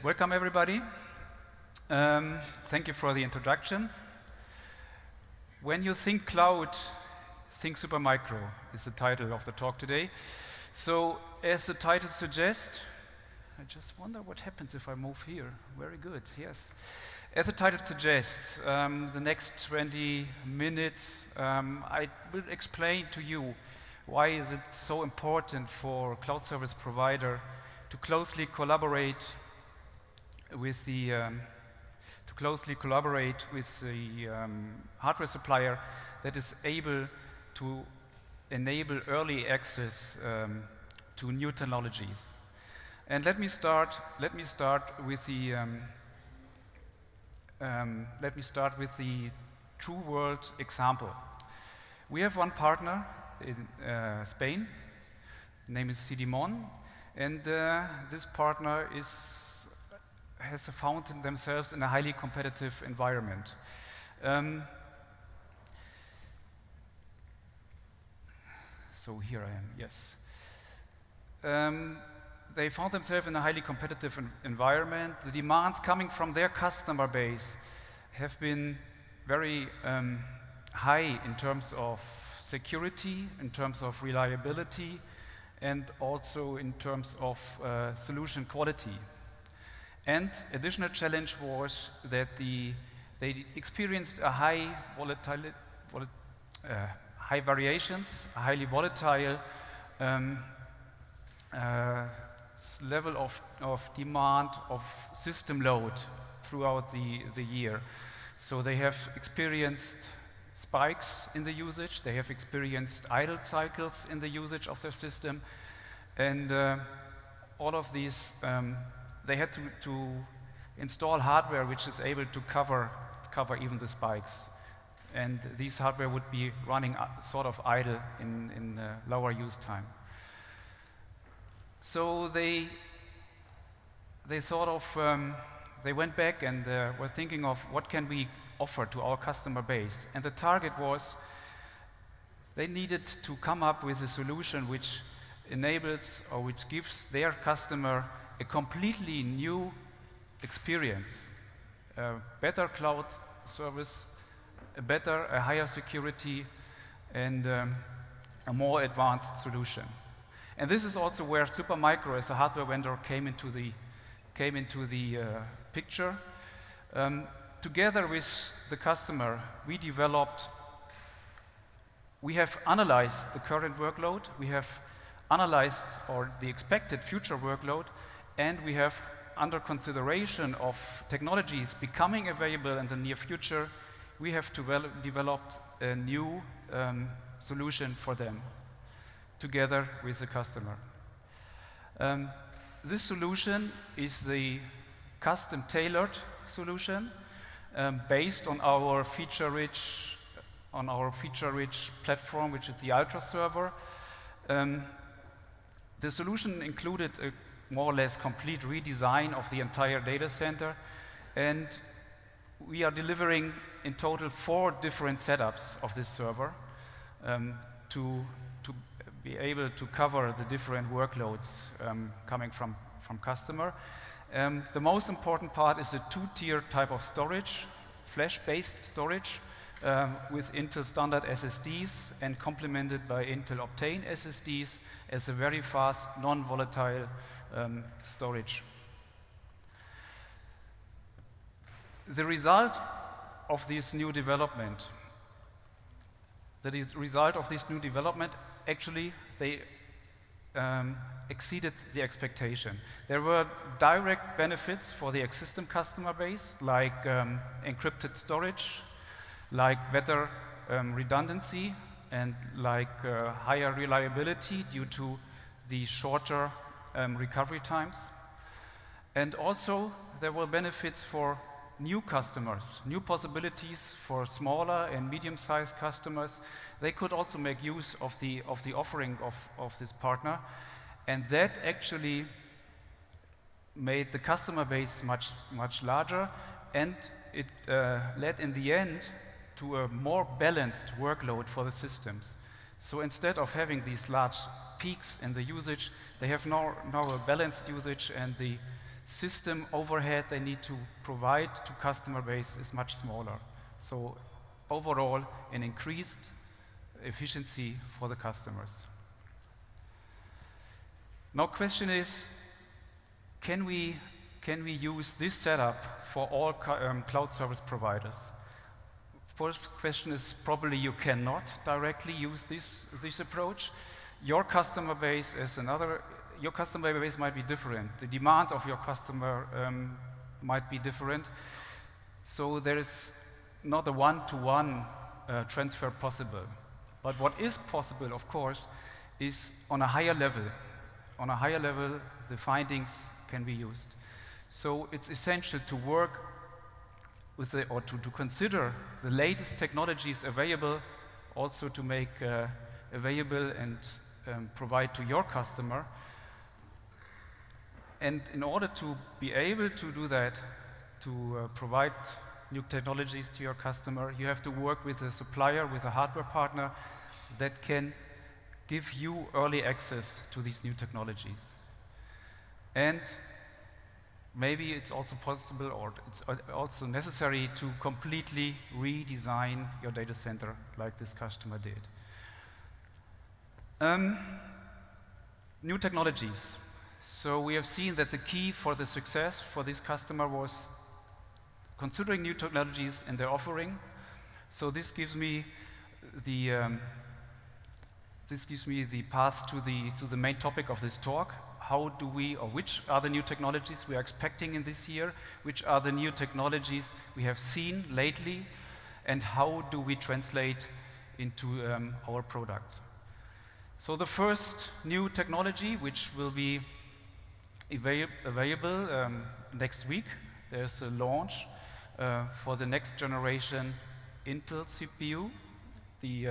Welcome, everybody. Thank you for the introduction. When you think cloud, think Supermicro is the title of the talk today. So, as the title suggests, I just wonder what happens if I move here. Very good, yes. As the title suggests, the next 20 minutes, I will explain to you why is it so important for cloud service provider to closely collaborate with the hardware supplier that is able to enable early access to new technologies. And let me start with the true world example. We have one partner in Spain, name is CDMON, and this partner has found themselves in a highly competitive environment. So here I am, yes. They found themselves in a highly competitive environment. The demands coming from their customer base have been very high in terms of security, in terms of reliability, and also in terms of solution quality. And additional challenge was that they experienced a high variations, a highly volatile level of demand of system load throughout the year. So they have experienced spikes in the usage, they have experienced idle cycles in the usage of their system, and all of these they had to install hardware which is able to cover even the spikes. And these hardware would be running sort of idle in lower use time. So they thought of, they went back and were thinking of what can we offer to our customer base. And the target was, they needed to come up with a solution which enables or which gives their customer a completely new experience, a better cloud service, a higher security, and a more advanced solution. And this is also where Supermicro, as a hardware vendor, came into the picture. Together with the customer, we have analyzed the current workload, we have analyzed the expected future workload, and we have, under consideration of technologies becoming available in the near future, we have developed a new solution for them, together with the customer. This solution is the custom-tailored solution based on our feature-rich platform, which is the Ultra server. The solution included a more or less complete redesign of the entire data center, and we are delivering in total 4 different setups of this server to be able to cover the different workloads coming from customer. The most important part is a 2-tier type of storage, flash-based storage, with Intel standard SSDs and complemented by Intel Optane SSDs as a very fast, non-volatile storage. The result of this new development, actually, they exceeded the expectation. There were direct benefits for the existing customer base, like encrypted storage, like better redundancy, and like higher reliability due to the shorter recovery times. And also, there were benefits for new customers, new possibilities for smaller and medium-sized customers. They could also make use of the offering of this partner, and that actually made the customer base much larger, and it led in the end to a more balanced workload for the systems. So instead of having these large peaks in the usage, they have now a balanced usage, and the system overhead they need to provide to customer base is much smaller. So overall, an increased efficiency for the customers. Now, question is, can we use this setup for all cloud service providers? First question is probably you cannot directly use this approach. Your customer base might be different. The demand of your customer might be different. So there is not a one-to-one transfer possible. But what is possible, of course, is on a higher level. On a higher level, the findings can be used. So it's essential to work with to consider the latest technologies available, also to make available and provide to your customer. And in order to be able to do that, to provide new technologies to your customer, you have to work with a supplier, with a hardware partner that can give you early access to these new technologies. And maybe it's also possible, or it's also necessary, to completely redesign your data center like this customer did. New technologies. So we have seen that the key for the success for this customer was considering new technologies in their offering. So this gives me the path to the main topic of this talk. How do we, or which are the new technologies we are expecting in this year? Which are the new technologies we have seen lately? And how do we translate into our products? So the first new technology, which will be available next week, there's a launch for the next generation Intel CPU, the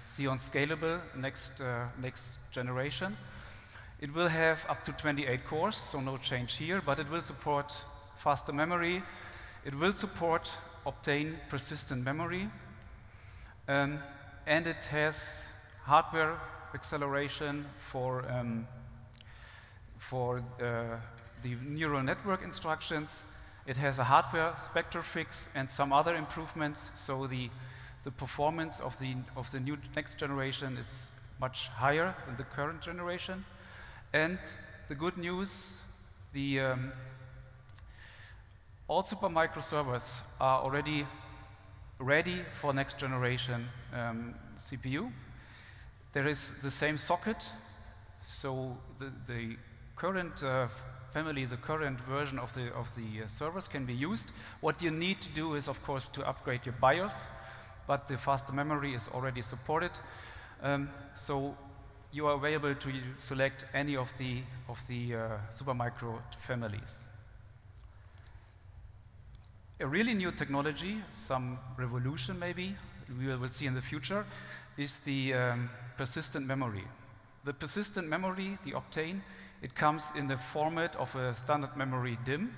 Xeon Scalable next generation. It will have up to 28 cores, so no change here, but it will support faster memory. It will support Optane persistent memory, and it has hardware acceleration for the neural network instructions. It has a hardware spectral fix and some other improvements, so the performance of the new next generation is much higher than the current generation. And the good news, all Supermicro servers are already ready for next generation CPU. There is the same socket, so the current family, the current version of the servers can be used. What you need to do is, of course, to upgrade your BIOS, but the faster memory is already supported. So you are available to select any of the Supermicro families. A really new technology, some revolution maybe, we will see in the future, is the persistent memory. The persistent memory, the Optane, it comes in the format of a standard memory DIMM.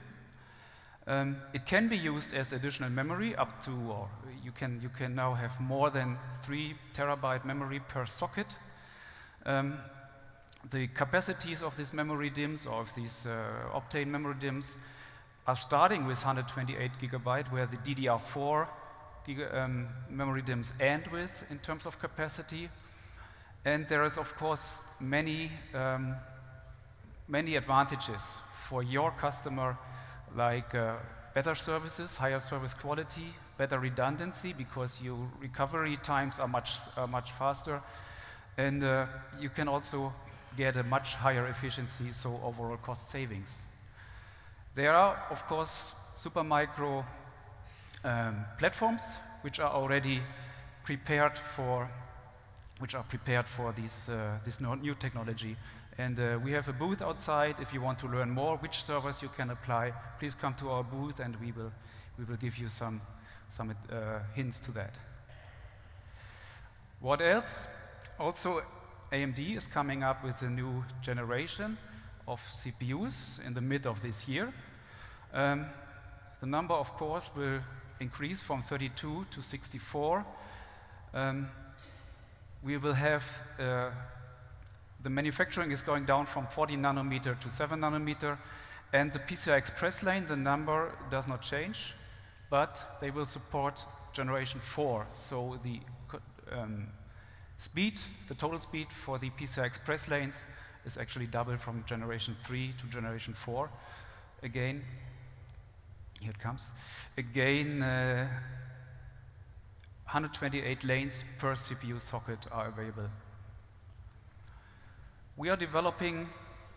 It can be used as additional memory up to, or you can now have more than 3 terabyte memory per socket. The capacities of these memory DIMMs, or of these Optane memory DIMMs, are starting with 128 gigabyte, where the DDR4 memory DIMMs end with in terms of capacity. And there is, of course, many advantages for your customer, like better services, higher service quality, better redundancy, because your recovery times are much faster, and you can also get a much higher efficiency, so overall cost savings. There are, of course, Supermicro platforms which are already prepared for this new technology. And we have a booth outside. If you want to learn more which servers you can apply, please come to our booth, and we will give you some hints to that. What else? Also, AMD is coming up with a new generation of CPUs in the mid of this year. The number, of course, will increase from 32 to 64. We will have the manufacturing is going down from 40 nanometer to 7 nanometer, And the PCI Express lane, the number does not change, but they will support generation 4. So the speed, the total speed for the PCI Express lanes is actually double from generation 3 to generation 4. Again, here it comes. Again, 128 lanes per CPU socket are available. We are developing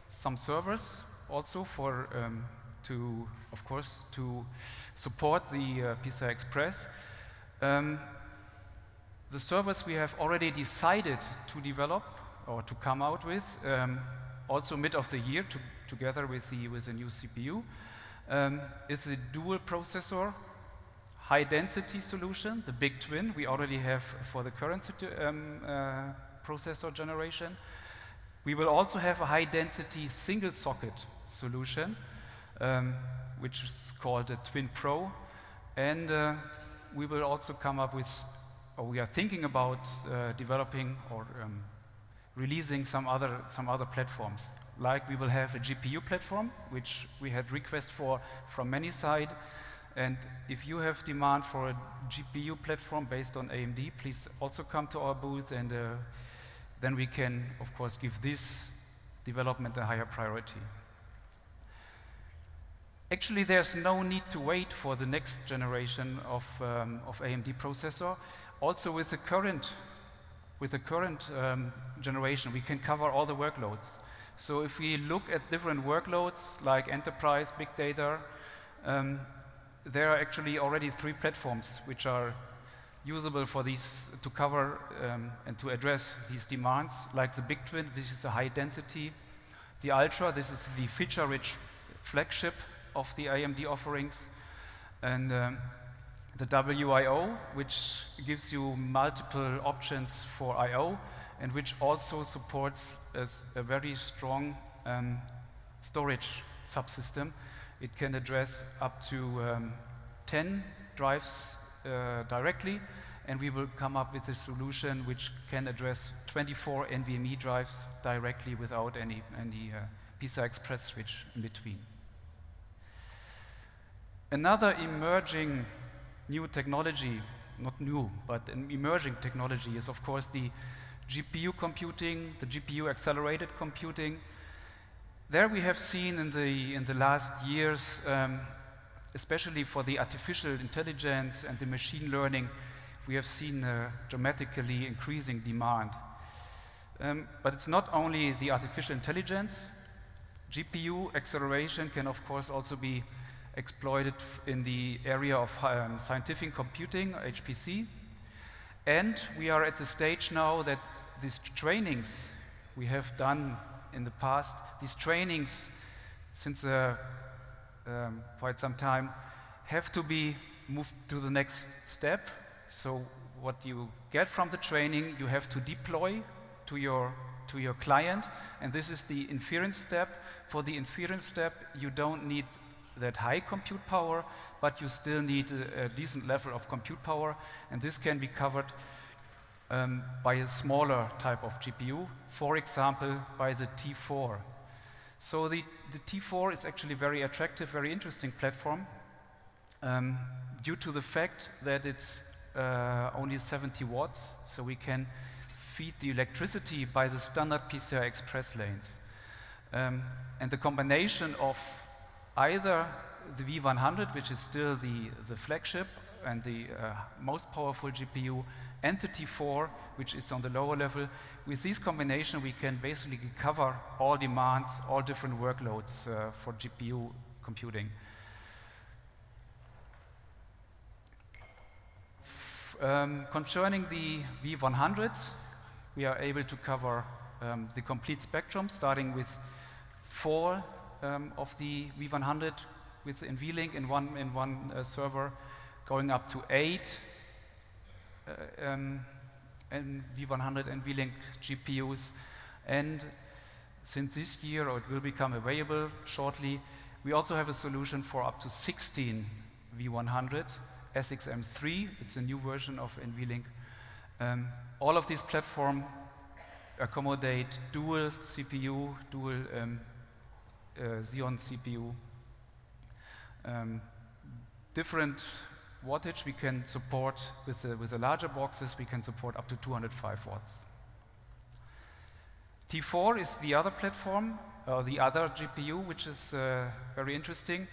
some servers also for of course, to support the PCI Express. The servers we have already decided to develop or to come out with, also mid of the year, together with the new CPU, is a dual processor, high density solution, the big twin we already have for the current processor generation. We will also have a high density single socket solution, which is called a Twin Pro, and we will also come up with, or we are thinking about developing or releasing some other platforms. Like we will have a GPU platform, which we had requests for from many sides, and if you have demand for a GPU platform based on AMD, please also come to our booth, and then we can, of course, give this development a higher priority. Actually, there's no need to wait for the next generation of AMD processor. Also, with the current generation, we can cover all the workloads. So if we look at different workloads like enterprise, big data, there are actually already 3 platforms which are usable for these to cover and to address these demands, like the Big Twin. This is a high density. The Ultra, this is the feature-rich flagship of the AMD offerings, and the WIO, which gives you multiple options for I/O, and which also supports a very strong storage subsystem. It can address up to 10 drives directly, and we will come up with a solution which can address 24 NVMe drives directly without any PCI Express switch in between. Another emerging new technology, not new, but an emerging technology, is of course the GPU computing, the GPU accelerated computing. There we have seen in the last years, especially for the artificial intelligence and the machine learning, we have seen dramatically increasing demand. But it's not only the artificial intelligence. GPU acceleration can of course also be exploited in the area of scientific computing, HPC. And we are at the stage now that these trainings we have done in the past, these trainings since quite some time, have to be moved to the next step. So what you get from the training, you have to deploy to your client, and this is the inference step. For the inference step, you don't need that high compute power, but you still need a decent level of compute power, and this can be covered by a smaller type of GPU, for example, by the T4. So the T4 is actually very attractive, very interesting platform due to the fact that it's only 70 watts, so we can feed the electricity by the standard PCI Express lanes. And the combination of either the V100, which is still the flagship and the most powerful GPU, and the T4, which is on the lower level. With this combination, we can basically cover all demands, all different workloads for GPU computing. Concerning the V100, we are able to cover the complete spectrum, starting with 4 of the V100 with NVLink in one server, going up to 8 and V100 NVLink GPUs. And since this year, or it will become available shortly, we also have a solution for up to 16 V100 SXM3. It's a new version of NVLink. All of these platforms accommodate dual CPU, dual Xeon CPU. Different wattage we can support with the larger boxes. We can support up to 205 watts. T4 is the other platform, the other GPU, which is very interesting.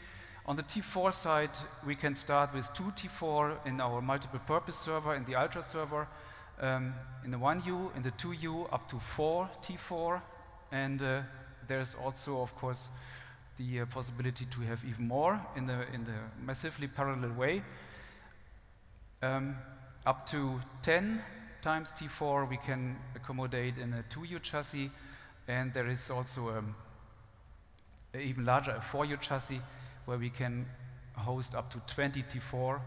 On the T4 side, we can start with 2 T4 in our multiple purpose server, in the Ultra server, in the 1U, in the 2U, up to 4 T4. And there's also, of course, the possibility to have even more in the massively parallel way. Up to 10 times T4 we can accommodate in a 2U chassis, and there is also an even larger, a 4U chassis, where we can host up to 20 T4,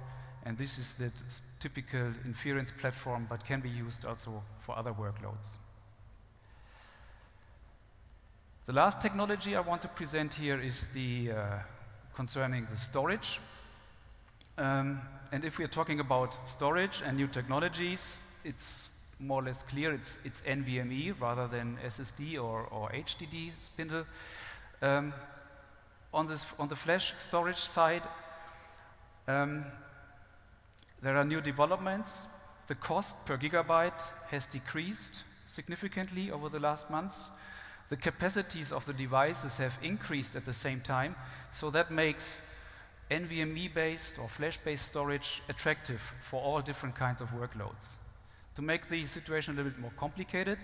and this is the typical inference platform, but can be used also for other workloads. The last technology I want to present here is concerning the storage. And if we're talking about storage and new technologies, it's more or less clear it's NVMe rather than SSD or HDD spindle. On the flash storage side, there are new developments. The cost per gigabyte has decreased significantly over the last months. The capacities of the devices have increased at the same time, so that makes NVMe-based or flash-based storage attractive for all different kinds of workloads. To make the situation a little bit more complicated,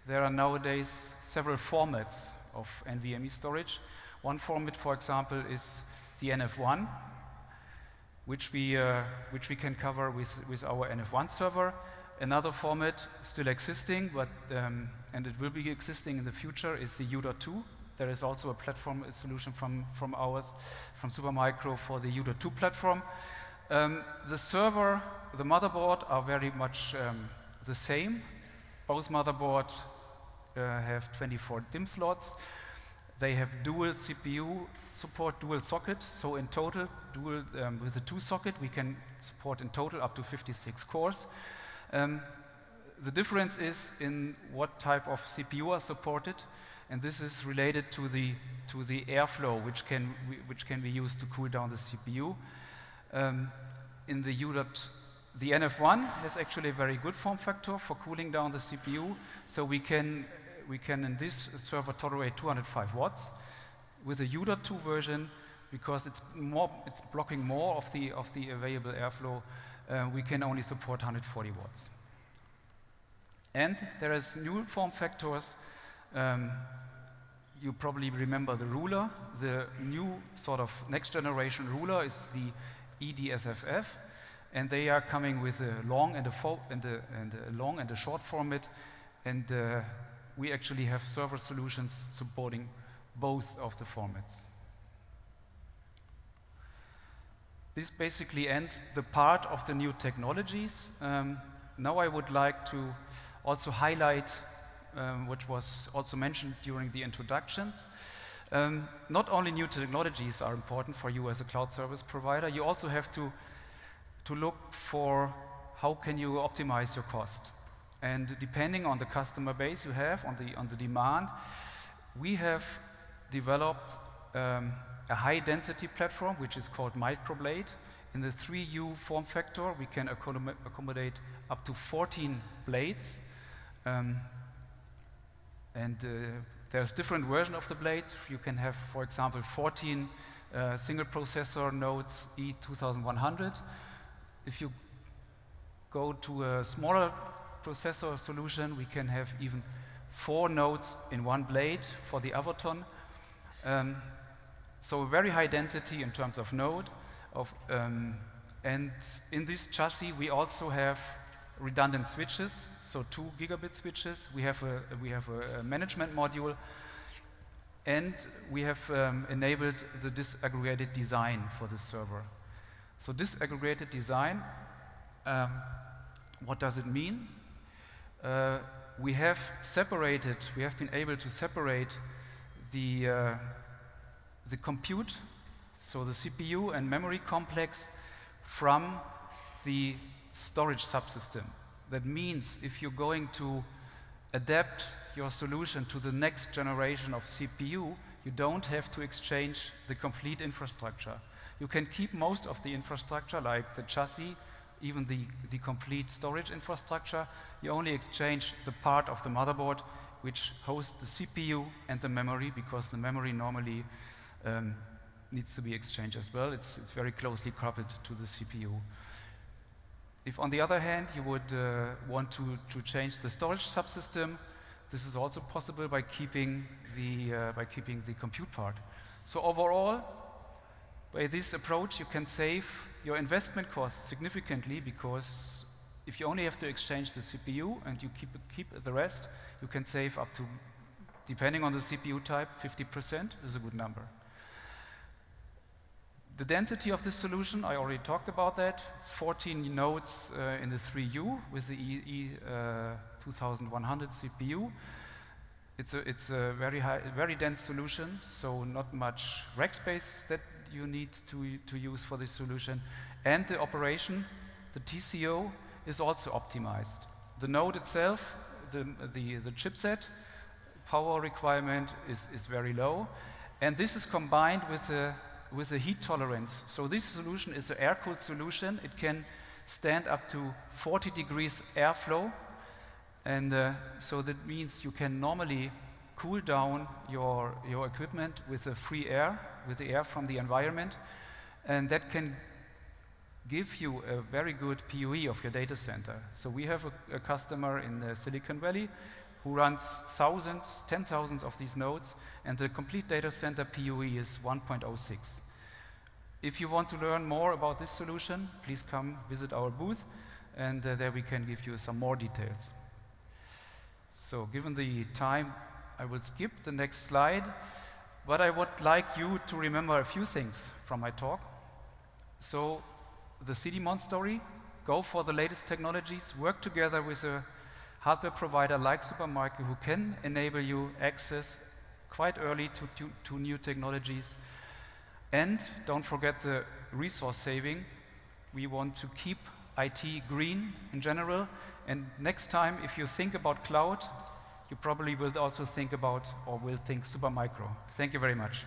there are nowadays several formats of NVMe storage. One format, for example, is the NF1, which we can cover with our NF1 server. Another format still existing, but and it will be existing in the future, is the U.2. There is also a platform solution from Supermicro for the U.2 platform. The server, the motherboard are very much the same. Both motherboards have 24 DIMM slots. They have dual CPU support, dual socket. So in total, with the 2 socket, we can support in total up to 56 cores. The difference is in what type of CPU are supported, and this is related to the airflow, which can be used to cool down the CPU. In the NF1 has actually a very good form factor for cooling down the CPU, so we can in this server tolerate 205 watts. With the U.2 version, because it's blocking more of the available airflow, we can only support 140 watts. And there is new form factors. You probably remember the ruler. The new sort of next generation ruler is the EDSFF, and they are coming with a long and a short format, and we actually have server solutions supporting both of the formats. This basically ends the part of the new technologies. Now I would like to also highlight which was also mentioned during the introductions. Not only new technologies are important for you as a cloud service provider, you also have to look for how can you optimize your cost. And depending on the customer base you have, on the demand, we have developed a high density platform which is called Microblade. In the 3U form factor, we can accommodate up to 14 blades. There's different versions of the blades. You can have, for example, 14 single processor nodes E2100. If you go to a smaller processor solution, we can have even 4 nodes in one blade for the Avaton. So a very high density in terms of node. And in this chassis, we also have redundant switches, so 2 gigabit switches. We have a management module, and we have enabled the disaggregated design for this server. So disaggregated design, what does it mean? We have been able to separate the compute, so the CPU and memory complex, from the storage subsystem. That means if you're going to adapt your solution to the next generation of CPU, you don't have to exchange the complete infrastructure. You can keep most of the infrastructure, like the chassis, even the complete storage infrastructure. You only exchange the part of the motherboard which hosts the CPU and the memory, because the memory normally needs to be exchanged as well. It's very closely coupled to the CPU. If, on the other hand, you would want to change the storage subsystem, this is also possible by keeping the compute part. So overall, by this approach, you can save your investment costs significantly, because if you only have to exchange the CPU and you keep the rest, you can save up to, depending on the CPU type, 50% is a good number. The density of this solution, I already talked about that. 14 nodes in the 3U with the E2100 CPU. It's a very dense solution, so not much rack space that you need to use for this solution. And the operation, the TCO, is also optimized. The node itself, the chipset, power requirement is very low. And this is combined with a heat tolerance. So this solution is an air-cooled solution. It can stand up to 40 degrees airflow. And so that means you can normally cool down your equipment with the free air, with the air from the environment. And that can give you a very good PoE of your data center. So we have a customer in Silicon Valley who runs thousands, 10,000 of these nodes, and the complete data center PoE is 1.06. If you want to learn more about this solution, please come visit our booth, and there we can give you some more details. So given the time, I will skip the next slide, but I would like you to remember a few things from my talk. So the CDMON story, go for the latest technologies, work together with a hardware provider like Supermicro who can enable you access quite early to new technologies. And don't forget the resource saving. We want to keep IT green in general. And next time, if you think about cloud, you probably will also think about, or will think Supermicro. Thank you very much.